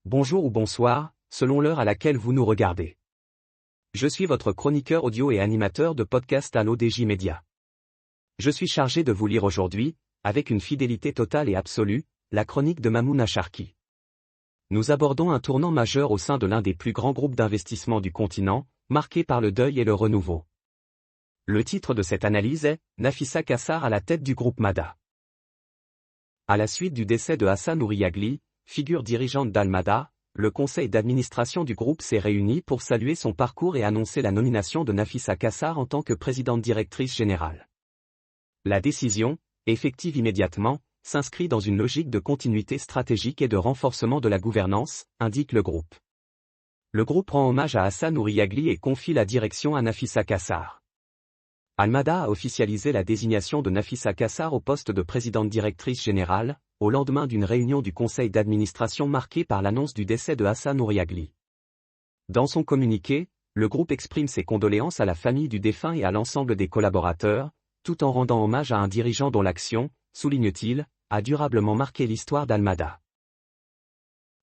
bonjour ou bonsoir, selon l'heure à laquelle vous nous regardez. Je suis votre chroniqueur audio et animateur de podcast à l'ODJ Média. Je suis chargé de vous lire aujourd'hui, avec une fidélité totale et absolue, la chronique de Mamouna Sharki. Nous abordons un tournant majeur au sein de l'un des plus grands groupes d'investissement du continent, marqué par le deuil et le renouveau. Le titre de cette analyse est « Nafissa Kassar à la tête du groupe Mada ». À la suite du décès de Hassan Ouriagli, figure dirigeante d'Al-Mada, le conseil d'administration du groupe s'est réuni pour saluer son parcours et annoncer la nomination de Nafissa Kassar en tant que présidente directrice générale. La décision, effective immédiatement, s'inscrit dans une logique de continuité stratégique et de renforcement de la gouvernance, indique le groupe. Le groupe rend hommage à Hassan Ouriagli et confie la direction à Nafissa Kassar. Al-Mada a officialisé la désignation de Nafissa Kassar au poste de présidente directrice générale, au lendemain d'une réunion du conseil d'administration marquée par l'annonce du décès de Hassan Ouriagli. Dans son communiqué, le groupe exprime ses condoléances à la famille du défunt et à l'ensemble des collaborateurs, tout en rendant hommage à un dirigeant dont l'action, souligne-t-il, a durablement marqué l'histoire d'Al-Mada.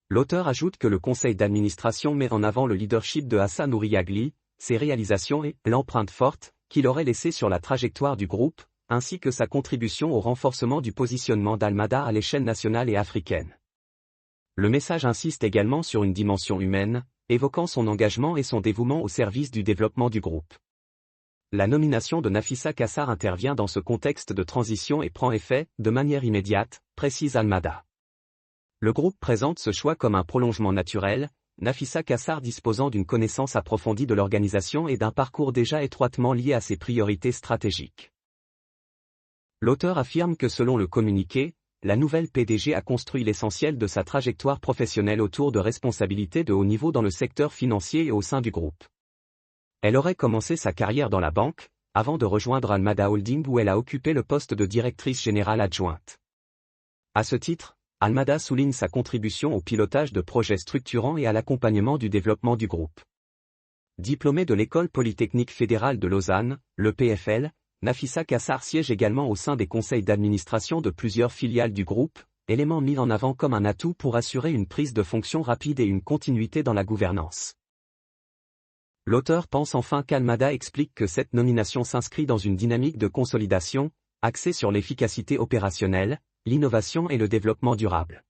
L'auteur ajoute que le conseil d'administration met en avant le leadership de Hassan Ouriagli, ses réalisations et l'empreinte forte qu'il aurait laissée sur la trajectoire du groupe, ainsi que sa contribution au renforcement du positionnement d'Al-Mada à l'échelle nationale et africaine. Le message insiste également sur une dimension humaine, évoquant son engagement et son dévouement au service du développement du groupe. La nomination de Nafissa Kassar intervient dans ce contexte de transition et prend effet, de manière immédiate, précise Al-Mada. Le groupe présente ce choix comme un prolongement naturel, Nafissa Kassar disposant d'une connaissance approfondie de l'organisation et d'un parcours déjà étroitement lié à ses priorités stratégiques. L'auteur affirme que selon le communiqué, la nouvelle PDG a construit l'essentiel de sa trajectoire professionnelle autour de responsabilités de haut niveau dans le secteur financier et au sein du groupe. Elle aurait commencé sa carrière dans la banque, avant de rejoindre Al-Mada Holding où elle a occupé le poste de directrice générale adjointe. À ce titre, Al-Mada souligne sa contribution au pilotage de projets structurants et à l'accompagnement du développement du groupe. Diplômée de l'École polytechnique fédérale de Lausanne, le PFL, Nafissa Kassar siège également au sein des conseils d'administration de plusieurs filiales du groupe, élément mis en avant comme un atout pour assurer une prise de fonction rapide et une continuité dans la gouvernance. L'auteur pense enfin qu'Al-Mada explique que cette nomination s'inscrit dans une dynamique de consolidation, axée sur l'efficacité opérationnelle, l'innovation et le développement durable.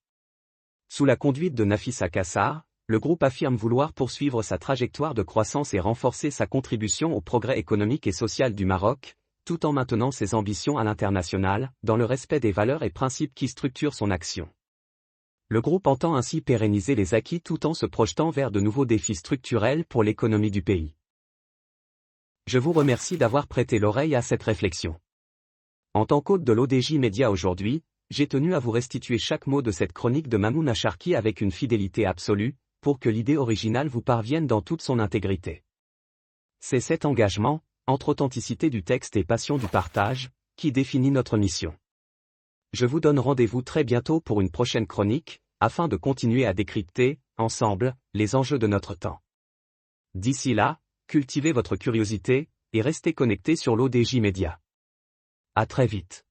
Sous la conduite de Nafissa Kassar, le groupe affirme vouloir poursuivre sa trajectoire de croissance et renforcer sa contribution au progrès économique et social du Maroc, tout en maintenant ses ambitions à l'international, dans le respect des valeurs et principes qui structurent son action. Le groupe entend ainsi pérenniser les acquis tout en se projetant vers de nouveaux défis structurels pour l'économie du pays. Je vous remercie d'avoir prêté l'oreille à cette réflexion. En tant qu'hôte de l'ODJ Média aujourd'hui, j'ai tenu à vous restituer chaque mot de cette chronique de Mamouna Sharki avec une fidélité absolue, pour que l'idée originale vous parvienne dans toute son intégrité. C'est cet engagement, entre authenticité du texte et passion du partage, qui définit notre mission. Je vous donne rendez-vous très bientôt pour une prochaine chronique, afin de continuer à décrypter, ensemble, les enjeux de notre temps. D'ici là, cultivez votre curiosité, et restez connectés sur l'ODJ Média. À très vite.